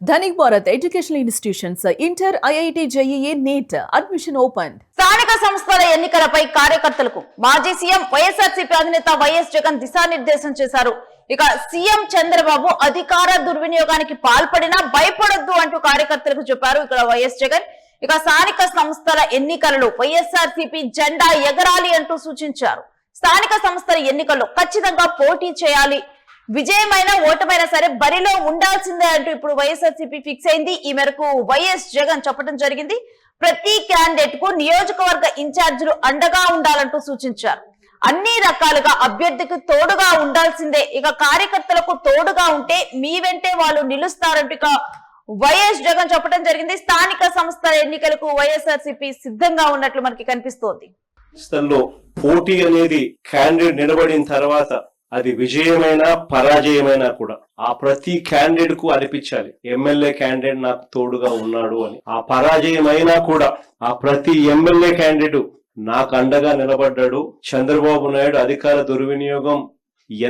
Dhanik Bharat educational institutions inter IIT JEE NEET admission open. స్థానిక సంస్థల ఎన్నికలపై కార్యకర్తలకు మాజీ సీఎం వైఎస్ఆర్సీపీ అధినేత వైఎస్ జగన్ దిశానిర్దేశం చేశారు. ఇక సీఎం చంద్రబాబు అధికార దుర్వినియోగానికి పాల్పడినా భయపడొద్దు అంటూ కార్యకర్తలకు చెప్పారు ఇక్కడ వైఎస్ జగన్. ఇక స్థానిక సంస్థల ఎన్నికలలో వైఎస్ఆర్సీపీ జెండా ఎగరాలి అంటూ సూచించారు. స్థానిక సంస్థల ఎన్నికల్లో ఖచ్చితంగా పోటీ చేయాలి, విజయమైన ఓటమైనా సరే బరిలో ఉండాల్సిందే అంటూ ఇప్పుడు వైఎస్ఆర్సీపీ ఫిక్స్ అయింది. ఈ మేరకు వైఎస్ జగన్ చెప్పడం జరిగింది. ప్రతి క్యాండిడేట్ కు నియోజకవర్గ ఇన్ఛార్జీలు అండగా ఉండాలంటూ సూచించారు. అన్ని రకాలుగా అభ్యర్థికి తోడుగా ఉండాల్సిందే, ఇక కార్యకర్తలకు తోడుగా ఉంటే మీ వెంటే వాళ్ళు నిలుస్తారంటూ ఇక వైఎస్ జగన్ చెప్పడం జరిగింది. స్థానిక సంస్థల ఎన్నికలకు వైఎస్ఆర్సీపీ సిద్ధంగా ఉన్నట్లు మనకి కనిపిస్తోంది. పోటీ అనేది క్యాండిడేట్ నిలబడిన తర్వాత అది విజయమైనా పరాజయమైనా కూడా ఆ ప్రతి క్యాండిడేట్ కు అనిపించాలి ఎమ్మెల్యే క్యాండిడేట్ నాకు తోడుగా ఉన్నాడు అని. ఆ పరాజయమైనా కూడా ఆ ప్రతి ఎమ్మెల్యే క్యాండిడేట్ నాకు అండగా నిలబడ్డాడు. చంద్రబాబు నాయుడు అధికార దుర్వినియోగం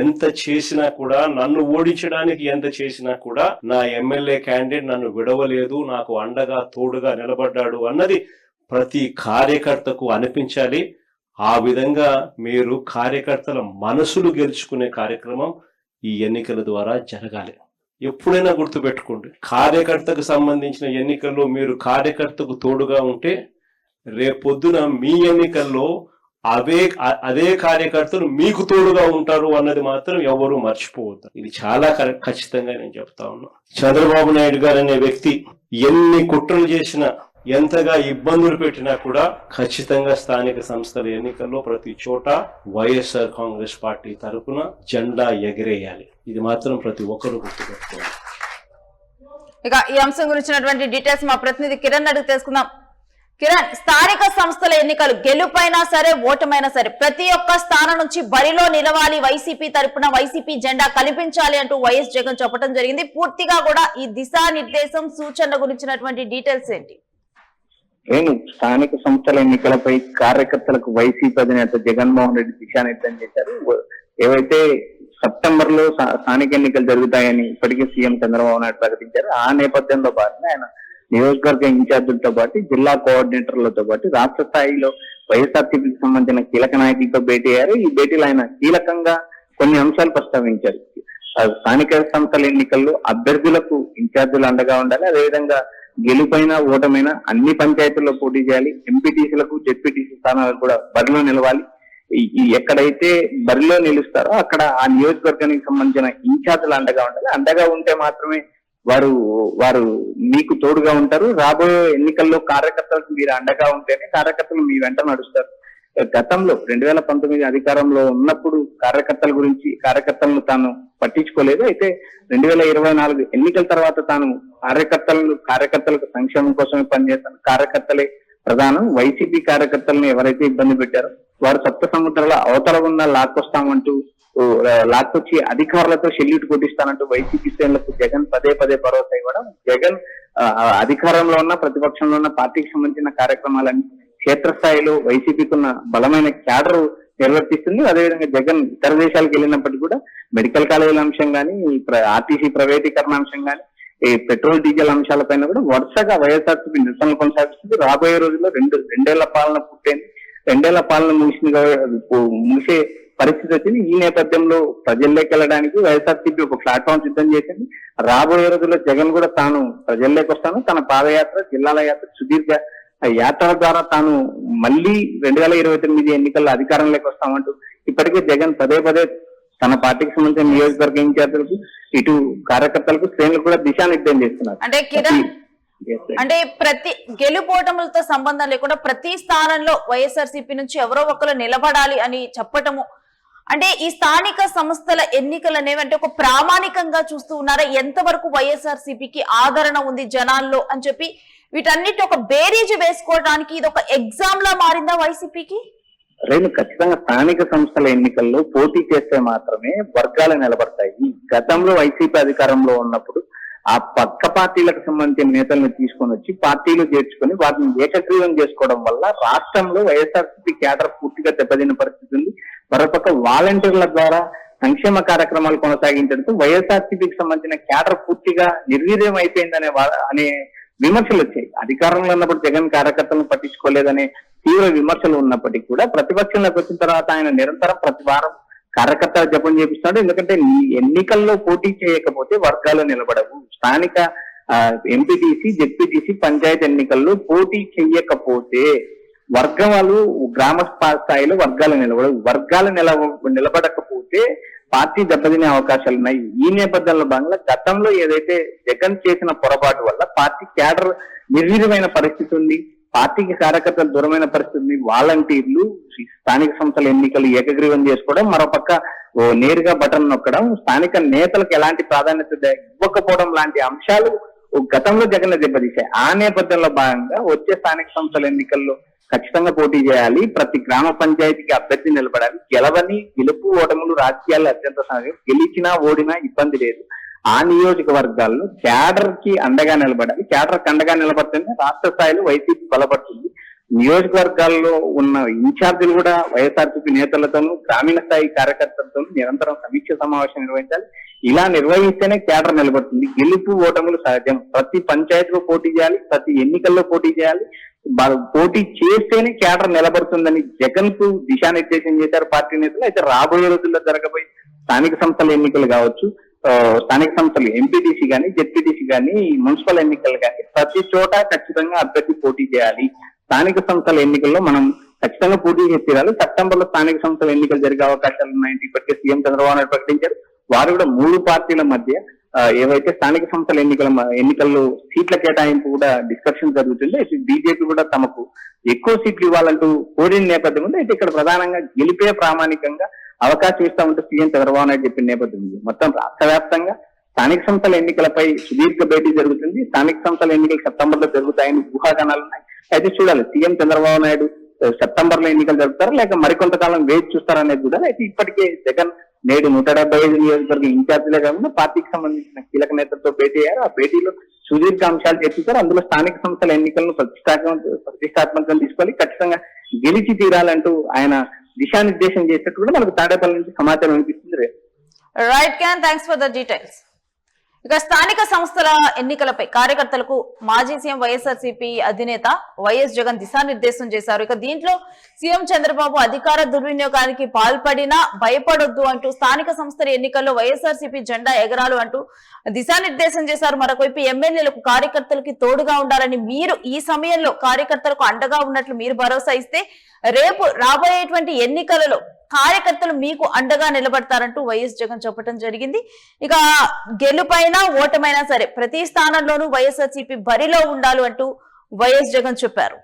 ఎంత చేసినా కూడా, నన్ను ఓడించడానికి ఎంత చేసినా కూడా నా ఎమ్మెల్యే క్యాండిడేట్ నన్ను విడవలేదు, నాకు అండగా తోడుగా నిలబడ్డాడు అన్నది ప్రతి కార్యకర్తకు అనిపించాలి. ఆ విధంగా మీరు కార్యకర్తల మనసులు గెలుచుకునే కార్యక్రమం ఈ ఎన్నికల ద్వారా జరగాలి. ఎప్పుడైనా గుర్తుపెట్టుకోండి, కార్యకర్తకు సంబంధించిన ఎన్నికల్లో మీరు కార్యకర్తకు తోడుగా ఉంటే రేపొద్దున మీ ఎన్నికల్లో అదే కార్యకర్తలు మీకు తోడుగా ఉంటారు అన్నది మాత్రం ఎవరు మర్చిపోవద్దు. ఇది చాలా ఖచ్చితంగా నేను చెప్తా ఉన్నా. చంద్రబాబు నాయుడు గారు అనే వ్యక్తి ఎన్ని కుట్రలు చేసినా, ఎంతగా ఇబ్బందులు పెట్టినా కూడా ఖచ్చితంగా స్థానిక సంస్థల ఎన్నికల్లో ప్రతి చోట వైఎస్ఆర్ కాంగ్రెస్ పార్టీ తరఫున జెండా ఎగిరేయాలి. ఇది మాత్రం ప్రతి ఒక్కరు గుర్తుపెట్టుకోవాలి. ఇక ఈ అంశం గురించినటువంటి డీటెయిల్స్ మా ప్రతినిధి కిరణ్ అడిగి తెలుసుకుందాం. కిరణ్, స్థానిక సంస్థల ఎన్నికలు గెలుపైనా సరే ఓటమైనా సరే ప్రతి ఒక్క స్థానం నుంచి బరిలో నిలవాలి, వైసీపీ తరపున వైసీపీ జెండా కనిపించాలి అంటూ వైఎస్ జగన్ చెప్పడం జరిగింది. పూర్తిగా కూడా ఈ దిశానిర్దేశం సూచనల గురించినటువంటి డీటెయిల్స్ ఏంటి? స్థానిక సంస్థల ఎన్నికలపై కార్యకర్తలకు వైసీపీ అధినేత జగన్మోహన్ రెడ్డి దిశానిర్దేశం చేశారు. ఏవైతే సెప్టెంబర్ లో స్థానిక ఎన్నికలు జరుగుతాయని ఇప్పటికే సీఎం చంద్రబాబు నాయుడు ప్రకటించారు. ఆ నేపథ్యంలో భాగంగా ఆయన నియోజకవర్గ ఇన్ఛార్జీలతో పాటు జిల్లా కోఆర్డినేటర్లతో పాటు రాష్ట్ర స్థాయిలో వైఎస్ఆర్సీపీకి సంబంధించిన కీలక నాయకులతో భేటీ అయ్యారు. ఈ భేటీలో ఆయన కీలకంగా కొన్ని అంశాలు ప్రస్తావించారు. స్థానిక సంస్థల ఎన్నికల్లో అభ్యర్థులకు ఇన్ఛార్జీలు అండగా ఉండాలి, అదేవిధంగా గెలుపైన ఓటమైనా అన్ని పంచాయతీల్లో పోటీ చేయాలి, ఎంపీటీసీలకు జెడ్పీటీసీ స్థానాలకు కూడా బరిలో నిలవాలి. ఎక్కడైతే బరిలో నిలుస్తారో అక్కడ ఆ నియోజకవర్గానికి సంబంధించిన ఇన్ఛార్జీలు అండగా ఉండాలి. అండగా ఉంటే మాత్రమే వారు మీకు తోడుగా ఉంటారు. రాబోయే ఎన్నికల్లో కార్యకర్తలకు మీరు అండగా ఉంటేనే కార్యకర్తలు మీ వెంట నడుస్తారు. గతంలో 2019 అధికారంలో ఉన్నప్పుడు కార్యకర్తలను తాను పట్టించుకోలేదు. అయితే 2024 ఎన్నికల తర్వాత తాను కార్యకర్తలకు సంక్షేమం కోసమే పనిచేస్తాను, కార్యకర్తలే ప్రధానం, వైసీపీ కార్యకర్తలను ఎవరైతే ఇబ్బంది పెట్టారో వారు సప్త సముద్రాల అవతల ఉన్న లాక్కొచ్చి అధికారులతో షెల్యూట్ కొట్టిస్తానంటూ వైసీపీ శ్రేణులకు జగన్ పదే భరోసా ఇవ్వడం. జగన్ అధికారంలో ఉన్న ప్రతిపక్షంలో ఉన్న పార్టీకి సంబంధించిన కార్యక్రమాలన్నీ క్షేత్రస్థాయిలో వైసీపీకి ఉన్న బలమైన క్యాడర్ నిర్వర్తిస్తుంది. అదేవిధంగా జగన్ ఇతర దేశాలకు వెళ్ళినప్పటికీ కూడా మెడికల్ కాలేజీల అంశం కానీ, ఆర్టీసీ ప్రైవేటీకరణ అంశం కానీ, ఈ పెట్రోల్ డీజిల్ అంశాలపైన కూడా వరుసగా వైఎస్ఆర్సీపీ నిరసనలు కొనసాగిస్తుంది. రాబోయే రోజుల్లో రెండేళ్ల పాలన పూర్తయింది. 2 ఏళ్ల పాలన ముగిసే పరిస్థితి వచ్చింది. ఈ నేపథ్యంలో ప్రజల్లోకి వెళ్ళడానికి వైఎస్ఆర్సీపీ ఒక ప్లాట్ఫామ్ సిద్ధం చేసింది. రాబోయే రోజుల్లో జగన్ కూడా తాను ప్రజల్లోకి వస్తాను, తన పాదయాత్ర, జిల్లాల యాత్ర, సుదీర్ఘ యాత్ర ద్వారా తాను మళ్ళీ 2029 ఎన్నికల్లో అధికారంలోకి వస్తామంటూ ఇప్పటికే జగన్ పదే తన పార్టీకి సంబంధించిన నియోజకవర్గ ఇన్ఛార్జీలకు, ఇటు కార్యకర్తలకు, శ్రేణులకు కూడా దిశానిర్దేశం చేస్తున్నారు. అంటే కిరణ్, అంటే ప్రతి గెలుపోటములతో సంబంధం లేకుండా ప్రతి స్థానంలో వైఎస్ఆర్సీపీ నుంచి ఎవరో ఒకరు నిలబడాలి అని చెప్పటము, అంటే ఈ స్థానిక సంస్థల ఎన్నికలు అనేవి అంటే ఒక ప్రామాణికంగా చూస్తూ ఉన్నారా? ఎంతవరకు వైఎస్ఆర్సీపీకి ఆదరణ ఉంది జనాల్లో అని చెప్పి వీటన్నిటి ఒక బేరీజు వేసుకోవడానికి ఇది ఒక ఎగ్జామ్ లా మారిందా వైసీపీకి? ఖచ్చితంగా స్థానిక సంస్థల ఎన్నికల్లో పోటీ చేస్తే మాత్రమే వర్గాలు నిలబడతాయి. గతంలో వైసీపీ అధికారంలో ఉన్నప్పుడు ఆ పక్క పార్టీలకు సంబంధించిన నేతలను తీసుకొని వచ్చి పార్టీలు చేర్చుకొని వాటిని ఏకగ్రీవం చేసుకోవడం వల్ల రాష్ట్రంలో వైఎస్ఆర్సీపీ క్యాడర్ పూర్తిగా దెబ్బతిన్న పరిస్థితి ఉంది. మరోపక్క వాలంటీర్ల ద్వారా సంక్షేమ కార్యక్రమాలు కొనసాగించడంతో వైఎస్ఆర్సీపీకి సంబంధించిన క్యాడర్ పూర్తిగా నిర్వీర్యం అయిపోయిందనే అనే విమర్శలు వచ్చాయి. అధికారంలో ఉన్నప్పుడు జగన్ కార్యకర్తలను పట్టించుకోలేదనే తీవ్ర విమర్శలు ఉన్నప్పటికీ కూడా ప్రతిపక్షంలోకి వచ్చిన తర్వాత ఆయన నిరంతరం ప్రతి వారం కార్యకర్తల జపం చేపిస్తున్నాడు. ఎందుకంటే ఎన్నికల్లో పోటీ చేయకపోతే వర్గాలు నిలబడవు. స్థానిక ఎంపీటీసీ, జెడ్పీటీసీ, పంచాయతీ ఎన్నికల్లో పోటీ చెయ్యకపోతే వర్గాలు గ్రామ స్థాయిలో వర్గాలు నిలబడకపోతే పార్టీ దెబ్బతినే అవకాశాలు ఉన్నాయి. ఈ నేపథ్యంలో భాగంగా గతంలో ఏదైతే జగన్ చేసిన పొరపాటు వల్ల పార్టీ క్యాడర్ నిర్వీర్యమైన పరిస్థితి ఉంది, పార్టీకి కార్యకర్తలు దూరమైన పరిస్థితి ఉంది. వాలంటీర్లు స్థానిక సంస్థల ఎన్నికలు ఏకగ్రీవం చేసుకోవడం, మరోపక్క నేరుగా బటన్ నొక్కడం, స్థానిక నేతలకు ఎలాంటి ప్రాధాన్యత ఇవ్వకపోవడం లాంటి అంశాలు గతంలో జగన్ దెబ్బతీశాయి. ఆ నేపథ్యంలో భాగంగా వచ్చే స్థానిక సంస్థల ఎన్నికల్లో ఖచ్చితంగా పోటీ చేయాలి, ప్రతి గ్రామ పంచాయతీకి అభ్యర్థి నిలబడాలి, గెలుపు ఓటములు రాజకీయాల్లో అత్యంత సహజం, గెలిచినా ఓడినా ఇబ్బంది లేదు. ఆ నియోజకవర్గాల్లో క్యాడర్ కి అండగా నిలబడాలి. క్యాడర్ కి అండగా నిలబడితేనే రాష్ట్ర స్థాయిలో వైసీపీ బలపడుతుంది. నియోజకవర్గాల్లో ఉన్న ఇన్ఛార్జీలు కూడా వైఎస్ఆర్సీపీ నేతలతోనూ గ్రామీణ స్థాయి కార్యకర్తలతోనూ నిరంతరం సమీక్ష సమావేశం నిర్వహించాలి. ఇలా నిర్వహిస్తేనే క్యాడర్ నిలబడుతుంది. గెలుపు ఓటములు సహజం. ప్రతి పంచాయతీలో పోటీ చేయాలి, ప్రతి ఎన్నికల్లో పోటీ చేయాలి. పోటీ చేస్తేనే క్యాడర్ నిలబడుతుందని జగన్ కు దిశానిర్దేశం చేశారు పార్టీ నేతలు. అయితే రాబోయే రోజుల్లో జరగబోయే స్థానిక సంస్థల ఎన్నికలు కావచ్చు, స్థానిక సంస్థలు ఎంపీటీసీ గానీ, జెడ్పీటీసీ గానీ, మున్సిపల్ ఎన్నికలు కానీ ప్రతి చోట ఖచ్చితంగా అభ్యర్థి పోటీ చేయాలి. స్థానిక సంస్థల ఎన్నికల్లో మనం ఖచ్చితంగా పోటీ చేసి తీరాలి. సెప్టెంబర్ లో స్థానిక సంస్థల ఎన్నికలు జరిగే అవకాశాలు ఉన్నాయంటే ఇప్పటికే సీఎం చంద్రబాబు నాయుడు ప్రకటించారు. వారు కూడా 3 పార్టీల మధ్య ఏవైతే స్థానిక సంస్థల ఎన్నికల్లో సీట్ల కేటాయింపు కూడా డిస్కషన్ జరుగుతుంది. అయితే బీజేపీ కూడా తమకు ఎక్కువ సీట్లు ఇవ్వాలంటూ కోరిన నేపథ్యం ఉంది. అయితే ఇక్కడ ప్రధానంగా గెలిపే ప్రామాణికంగా అవకాశం ఇస్తామంటూ సీఎం చంద్రబాబు నాయుడు చెప్పిన నేపథ్యం ఉంది. మొత్తం రాష్ట్ర వ్యాప్తంగా స్థానిక సంస్థల ఎన్నికలపై సుదీర్ఘ భేటీ జరుగుతుంది. స్థానిక సంస్థల ఎన్నికలు సెప్టెంబర్ లో జరుగుతాయని ఊహాగానాలు ఉన్నాయి. అయితే చూడాలి సీఎం చంద్రబాబు నాయుడు సెప్టెంబర్ లో ఎన్నికలు జరుపుతారా లేక మరికొంతకాలం వేచి చూస్తారనేది చూడాలి. అయితే ఇప్పటికే జగన్ నేడు 175 నియోజకవర్గ ఇన్ఛార్జీలే కాకుండా పార్టీకి సంబంధించిన కీలక నేతలతో భేటీ అయ్యారు. ఆ భేటీలో సుదీర్ఘ అంశాలు చర్చించారు. అందులో స్థానిక సంస్థల ఎన్నికలను ప్రతిష్టాత్మకంగా తీసుకొని ఖచ్చితంగా గెలిచి తీరాలంటూ ఆయన దిశానిర్దేశం చేసినట్టు కూడా మనకు తాడేపల్లి నుంచి సమాచారం వినిపిస్తుంది. Right can, thanks for the details. ఇక స్థానిక సంస్థల ఎన్నికలపై కార్యకర్తలకు మాజీ సీఎం వైఎస్ఆర్సీపీ అధినేత వైఎస్ జగన్ దిశానిర్దేశం చేశారు. ఇక దీంట్లో సీఎం చంద్రబాబు అధికార దుర్వినియోగానికి పాల్పడినా భయపడొద్దు అంటూ స్థానిక సంస్థల ఎన్నికల్లో వైఎస్ఆర్సీపీ జెండా ఎగరాలు అంటూ దిశానిర్దేశం చేశారు. మరొకవైపు ఎమ్మెల్యేలకు కార్యకర్తలకు తోడుగా ఉండాలని, మీరు ఈ సమయంలో కార్యకర్తలకు అండగా ఉన్నట్లు మీరు భరోసా ఇస్తే రేపు రాబోయేటువంటి ఎన్నికలలో కార్యకర్తలు మీకు అండగా నిలబడతారంటూ వైఎస్ జగన్ చెప్పడం జరిగింది. ఇక గెలుపైనా ఓటమైనా సరే ప్రతి స్థానంలోనూ వైఎస్ఆర్సీపీ బరిలో ఉండాలి అంటూ వైఎస్ జగన్ చెప్పారు.